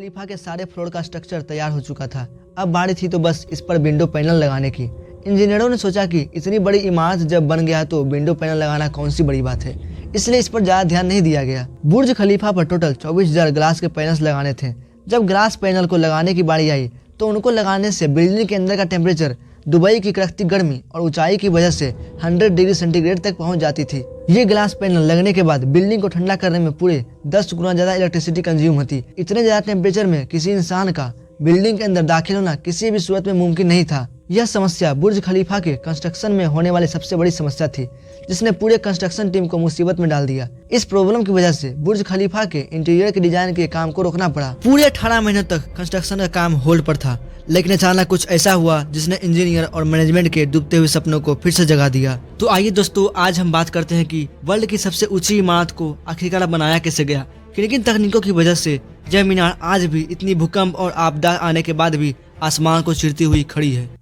खलीफा के सारे फ्लोर का स्ट्रक्चर तैयार हो चुका था। अब बारी थी तो बस इस पर विंडो पैनल लगाने की। इंजीनियरों ने सोचा कि इतनी बड़ी इमारत जब बन गया तो विंडो पैनल लगाना कौन सी बड़ी बात है, इसलिए इस पर ज्यादा ध्यान नहीं दिया गया। बुर्ज खलीफा पर टोटल 24,000 ग्लास के पैनल्स लगाने थे। जब ग्लास पैनल को लगाने की बारी आई तो उनको लगाने से बिल्डिंग के अंदर का टेम्परेचर दुबई की कड़कती गर्मी और ऊंचाई की वजह से 100 डिग्री सेंटीग्रेड तक पहुंच जाती थी। ये ग्लास पैनल लगने के बाद बिल्डिंग को ठंडा करने में पूरे 10 गुना ज्यादा इलेक्ट्रिसिटी कंज्यूम होती। इतने ज्यादा टेम्परेचर में किसी इंसान का बिल्डिंग के अंदर दाखिल होना किसी भी सूरत में मुमकिन नहीं था। यह समस्या बुर्ज खलीफा के कंस्ट्रक्शन में होने वाली सबसे बड़ी समस्या थी, जिसने पूरे कंस्ट्रक्शन टीम को मुसीबत में डाल दिया। इस प्रॉब्लम की वजह से बुर्ज खलीफा के इंटीरियर के डिजाइन के काम को रोकना पड़ा। पूरे 18 महीनों तक कंस्ट्रक्शन का काम होल्ड पर था, लेकिन अचानक कुछ ऐसा हुआ जिसने इंजीनियर और मैनेजमेंट के डूबते हुए सपनों को फिर से जगा दिया। तो आइए दोस्तों, आज हम बात करते हैं कि वर्ल्ड की सबसे ऊंची इमारत को आखिरकार बनाया कैसे गया, किन तकनीकों की वजह से यह मीनार आज भी इतनी भूकंप और आपदा आने के बाद भी आसमान को चीरती हुई खड़ी है।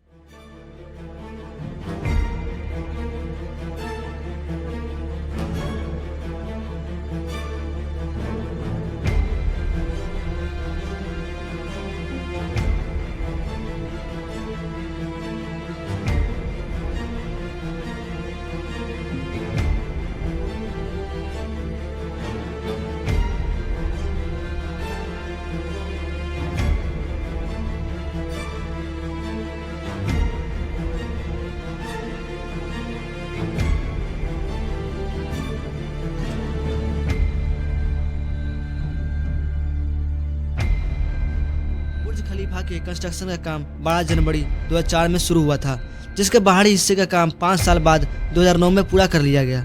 बुर्ज खलीफा के कंस्ट्रक्शन का काम 12 जनवरी 2004 में शुरू हुआ था, जिसके बाहरी हिस्से का काम 5 साल बाद 2009 में पूरा कर लिया गया।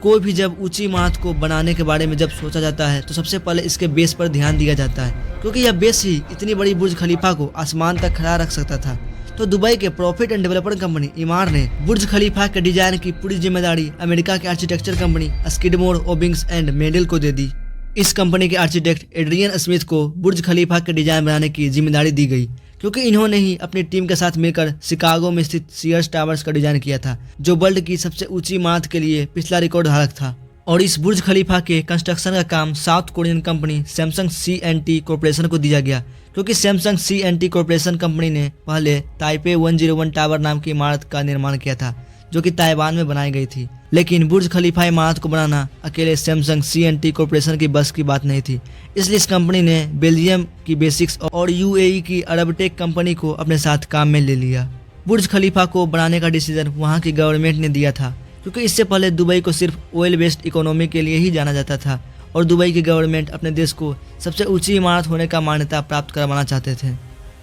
कोई भी जब ऊंची इमारत को बनाने के बारे में जब सोचा जाता है तो सबसे पहले इसके बेस पर ध्यान दिया जाता है, क्योंकि यह बेस ही इतनी बड़ी बुर्ज खलीफा को आसमान तक खड़ा रख सकता था। तो दुबई के प्रॉफिट एंड डेवलपमेंट कंपनी इमार ने बुर्ज खलीफा के डिजाइन की पूरी जिम्मेदारी अमेरिका के architecture company Skidmore, Owings and Merrill को दे दी। इस कंपनी के आर्किटेक्ट एड्रियन स्मिथ को बुर्ज खलीफा के डिजाइन बनाने की जिम्मेदारी दी गई, क्योंकि इन्होंने ही अपनी टीम के साथ मिलकर शिकागो में स्थित सीयर्स टावर्स का डिजाइन किया था, जो वर्ल्ड की सबसे ऊंची इमारत के लिए पिछला रिकॉर्ड धारक था। और इस बुर्ज खलीफा के कंस्ट्रक्शन का काम south Korean company Samsung C&T corporation को दिया गया, क्योंकि सैमसंग C&T कॉर्पोरेशन कंपनी ने पहले ताइपे 101 टावर नाम की इमारत का निर्माण किया था, जो कि ताइवान में बनाई गई थी। लेकिन बुर्ज खलीफा इमारत को बनाना अकेले सैमसंग C&T कॉर्पोरेशन की बस की बात नहीं थी, इसलिए इस कंपनी ने बेल्जियम की बेसिक्स और UAE की अरबटेक कंपनी को अपने साथ काम में ले लिया। बुर्ज खलीफा को बनाने का डिसीजन वहां की गवर्नमेंट ने दिया था, क्योंकि इससे पहले दुबई को सिर्फ ऑयल बेस्ड इकोनॉमी के लिए ही जाना जाता था और दुबई की गवर्नमेंट अपने देश को सबसे ऊंची इमारत होने का मान्यता प्राप्त करवाना चाहते थे।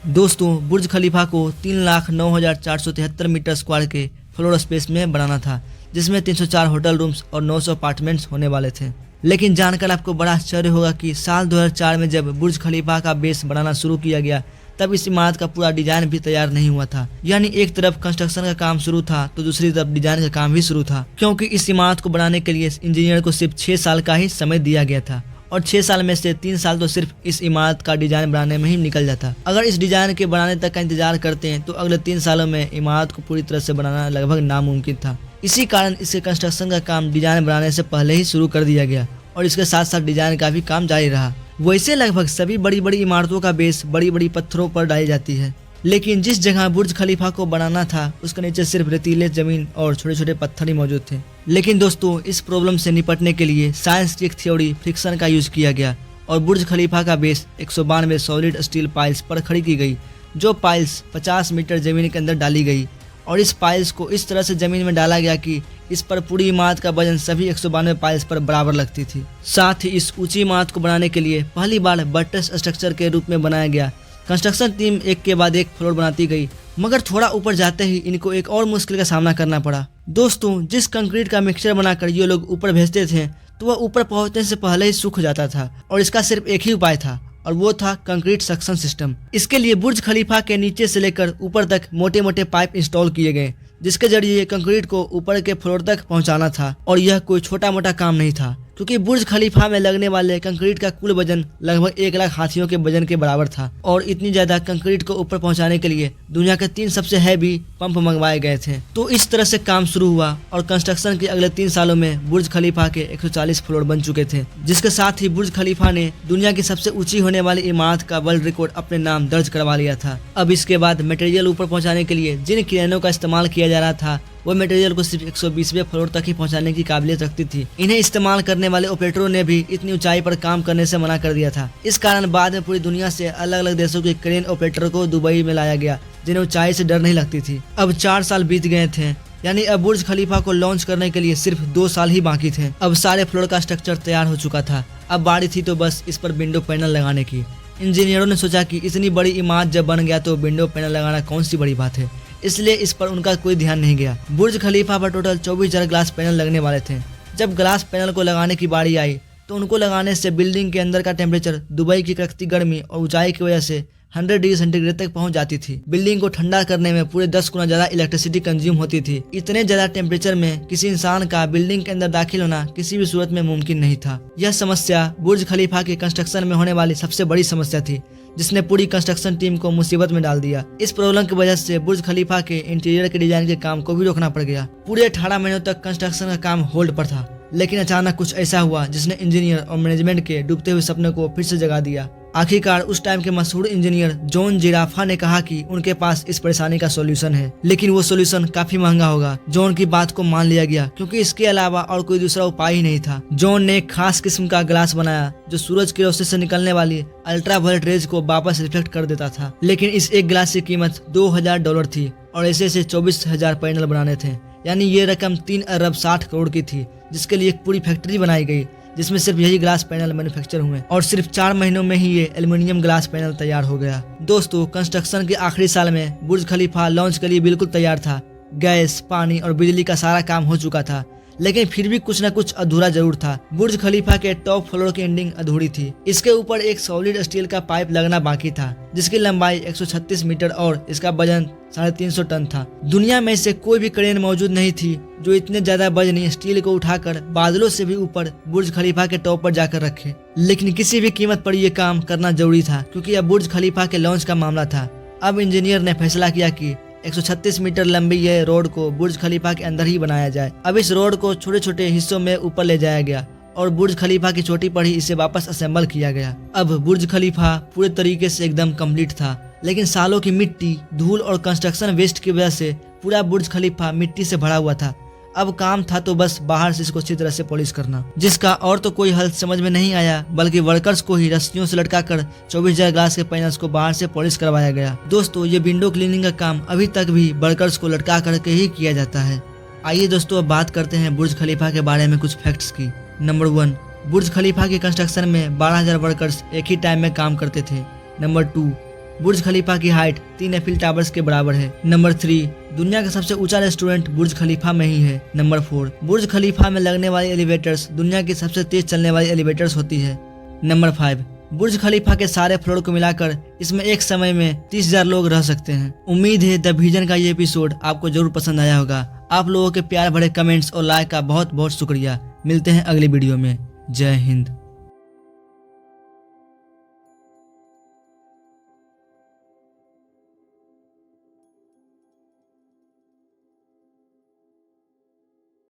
दोस्तों, बुर्ज खलीफा को 3,09,473 मीटर स्क्वायर के फ्लोर स्पेस में बनाना था, जिसमें 304 होटल रूम्स और 900 अपार्टमेंट्स होने वाले थे। लेकिन जानकर आपको बड़ा आश्चर्य होगा कि साल 2004 में जब बुर्ज खलीफा का बेस बनाना शुरू किया गया, तब इस इमारत का पूरा डिजाइन भी तैयार नहीं हुआ था। यानी एक तरफ कंस्ट्रक्शन का काम शुरू था तो दूसरी तरफ डिजाइन का काम भी शुरू था, क्योंकि इस इमारत को बनाने के लिए इंजीनियर को सिर्फ 6 साल का ही समय दिया गया था, और 6 साल में से 3 साल तो सिर्फ इस इमारत का डिजाइन बनाने में ही निकल जाता। अगर इस डिजाइन के बनाने तक का इंतजार करते हैं तो अगले 3 सालों में इमारत को पूरी तरह से बनाना लगभग नामुमकिन था। इसी कारण इसके कंस्ट्रक्शन का काम डिजाइन बनाने से पहले ही शुरू कर दिया गया और इसके साथ साथ डिजाइन का भी काम जारी रहा। वैसे लगभग सभी बड़ी बड़ी इमारतों का बेस बड़ी बड़ी पत्थरों पर डाली जाती है, लेकिन जिस जगह बुर्ज खलीफा को बनाना था उसके नीचे सिर्फ रेतीले जमीन और छोटे छोटे पत्थर ही मौजूद थे। लेकिन दोस्तों, इस प्रॉब्लम से निपटने के लिए साइंस की एक थ्योरी फ्रिक्शन का यूज किया गया और बुर्ज खलीफा का बेस 192 सॉलिड स्टील पाइल्स पर खड़ी की गई, जो पाइल्स 50 मीटर जमीन के अंदर डाली गई और इस पाइल्स को इस तरह से जमीन में डाला गया कि इस पर पूरी इमारत का वजन सभी 192 पाइल्स पर बराबर लगती थी। साथ ही इस ऊंची इमारत को बनाने के लिए पहली बार बट्रेस स्ट्रक्चर के रूप में बनाया गया। कंस्ट्रक्शन टीम एक के बाद एक फ्लोर बनाती गई, मगर थोड़ा ऊपर जाते ही इनको एक और मुश्किल का सामना करना पड़ा। दोस्तों, जिस कंक्रीट का मिक्सचर बनाकर ये लोग ऊपर भेजते थे तो वह ऊपर पहुंचने से पहले ही सूख जाता था, और इसका सिर्फ एक ही उपाय था और वो था कंक्रीट सक्शन सिस्टम। इसके लिए बुर्ज खलीफा के नीचे से लेकर ऊपर तक मोटे मोटे पाइप इंस्टॉल किए गए, जिसके जरिए कंक्रीट को ऊपर के फ्लोर तक पहुंचाना था। और यह कोई छोटा मोटा काम नहीं था, क्योंकि बुर्ज खलीफा में लगने वाले कंक्रीट का कुल वजन लगभग 1 लाख हाथियों के वजन के बराबर था और इतनी ज्यादा कंक्रीट को ऊपर पहुंचाने के लिए दुनिया के 3 सबसे हैवी पंप मंगवाए गए थे। तो इस तरह से काम शुरू हुआ और कंस्ट्रक्शन के अगले 3 सालों में बुर्ज खलीफा के 140 फ्लोर बन चुके थे, जिसके साथ ही बुर्ज खलीफा ने दुनिया की सबसे ऊंची होने वाली इमारत का वर्ल्ड रिकॉर्ड अपने नाम दर्ज करवा लिया था। अब इसके बाद मटेरियल ऊपर पहुंचाने के लिए जिन क्रेनों का इस्तेमाल किया जा रहा था वो मटेरियल को सिर्फ 120वें फ्लोर तक ही पहुंचाने की काबिलियत रखती थी। इन्हें इस्तेमाल करने वाले ऑपरेटरों ने भी इतनी ऊंचाई पर काम करने से मना कर दिया था। इस कारण बाद में पूरी दुनिया से अलग अलग देशों के क्रेन ऑपरेटर को दुबई में लाया गया, जिन्हें ऊंचाई से डर नहीं लगती थी। अब 4 साल बीत गए थे, यानी अब बुर्ज खलीफा को लॉन्च करने के लिए सिर्फ 2 साल ही बाकी थे। अब सारे फ्लोर का स्ट्रक्चर तैयार हो चुका था। अब बारी थी तो बस इस पर विंडो पैनल लगाने की। इंजीनियरों ने सोचा कि इतनी बड़ी इमारत जब बन गया तो विंडो पैनल लगाना कौन सी बड़ी बात है, इसलिए इस पर उनका कोई ध्यान नहीं गया। बुर्ज खलीफा पर टोटल 24,000 ग्लास पैनल लगने वाले थे। जब ग्लास पैनल को लगाने की बारी आई तो उनको लगाने से बिल्डिंग के अंदर का टेम्परेचर दुबई की कड़कती गर्मी और ऊंचाई की वजह से 100 डिग्री सेंटीग्रेड तक पहुंच जाती थी। बिल्डिंग को ठंडा करने में पूरे 10 गुना ज्यादा इलेक्ट्रिसिटी कंज्यूम होती थी। इतने ज्यादा टेम्परेचर में किसी इंसान का बिल्डिंग के अंदर दाखिल होना किसी भी सूरत में मुमकिन नहीं था। यह समस्या बुर्ज खलीफा के कंस्ट्रक्शन में होने वाली सबसे बड़ी समस्या थी, जिसने पूरी कंस्ट्रक्शन टीम को मुसीबत में डाल दिया। इस प्रॉब्लम की वजह से बुर्ज खलीफा के इंटीरियर के डिजाइन के काम को भी रोकना पड़ गया। पूरे 18 महीनों तक कंस्ट्रक्शन का काम होल्ड पर था, लेकिन अचानक कुछ ऐसा हुआ जिसने इंजीनियर और मैनेजमेंट के डूबते हुए सपने को फिर से जगा दिया। आखिरकार उस टाइम के मशहूर इंजीनियर जॉन जिराफा ने कहा कि उनके पास इस परेशानी का सॉल्यूशन है, लेकिन वो सॉल्यूशन काफी महंगा होगा। जॉन की बात को मान लिया गया क्योंकि इसके अलावा और कोई दूसरा उपाय ही नहीं था। जॉन ने एक खास किस्म का ग्लास बनाया जो सूरज की रोशनी से निकलने वाली अल्ट्रावायलेट रेज को वापस रिफ्लेक्ट कर देता था। लेकिन इस एक ग्लास की कीमत $2,000 थी और ऐसे 24,000 पैनल बनाने थे, यानी ये रकम 3 अरब 60 करोड़ की थी, जिसके लिए एक पूरी फैक्ट्री बनाई गई जिसमें सिर्फ यही ग्लास पैनल मैन्युफैक्चर हुए और सिर्फ 4 महीनों में ही ये एल्युमिनियम ग्लास पैनल तैयार हो गया। दोस्तों, कंस्ट्रक्शन के आखिरी साल में बुर्ज खलीफा लॉन्च के लिए बिल्कुल तैयार था। गैस, पानी और बिजली का सारा काम हो चुका था, लेकिन फिर भी कुछ न कुछ अधूरा जरूर था। बुर्ज खलीफा के टॉप फ्लोर की एंडिंग अधूरी थी। इसके ऊपर एक सॉलिड स्टील का पाइप लगना बाकी था, जिसकी लंबाई 136 मीटर और इसका वजन 350 टन था। दुनिया में से कोई भी क्रेन मौजूद नहीं थी जो इतने ज्यादा वजनी स्टील को उठाकर बादलों से भी ऊपर बुर्ज खलीफा के टॉप पर जाकर रखे। लेकिन किसी भी कीमत पर यह काम करना जरूरी था, क्योंकि अब बुर्ज खलीफा के लॉन्च का मामला था। अब इंजीनियर ने फैसला किया कि 136 मीटर लंबी यह रोड को बुर्ज खलीफा के अंदर ही बनाया जाए। अब इस रोड को छोटे छोटे हिस्सों में ऊपर ले जाया गया और बुर्ज खलीफा की चोटी पर ही इसे वापस असेंबल किया गया। अब बुर्ज खलीफा पूरे तरीके से एकदम कंप्लीट था, लेकिन सालों की मिट्टी, धूल और कंस्ट्रक्शन वेस्ट की वजह से पूरा बुर्ज खलीफा मिट्टी से भरा हुआ था। अब काम था तो बस बाहर से इसको अच्छी तरह से पॉलिश करना, जिसका और तो कोई हल समझ में नहीं आया, बल्कि वर्कर्स को ही रस्सियों से लटकाकर 24,000 ग्लास के पैनल्स को बाहर से पॉलिश करवाया गया। दोस्तों, ये विंडो क्लीनिंग का काम अभी तक भी वर्कर्स को लटका करके ही किया जाता है। आइए दोस्तों, अब बात करते हैं बुर्ज खलीफा के बारे में कुछ फैक्ट्स की। नंबर 1, बुर्ज खलीफा के कंस्ट्रक्शन में 12,000 वर्कर्स एक ही टाइम में काम करते थे। नंबर 2, बुर्ज खलीफा की हाइट 3 एफिल टावर्स के बराबर है। नंबर 3, दुनिया का सबसे ऊंचा रेस्टोरेंट बुर्ज खलीफा में ही है। नंबर 4, बुर्ज खलीफा में लगने वाली एलिवेटर्स दुनिया की सबसे तेज चलने वाली एलिवेटर्स होती है। नंबर 5, बुर्ज खलीफा के सारे फ्लोर को मिलाकर इसमें एक समय में 30,000 लोग रह सकते हैं। उम्मीद है द विजन का ये एपिसोड आपको जरूर पसंद आया होगा। आप लोगों के प्यार भरे कमेंट्स और लाइक का बहुत बहुत शुक्रिया। मिलते हैं अगली वीडियो में। जय हिंद।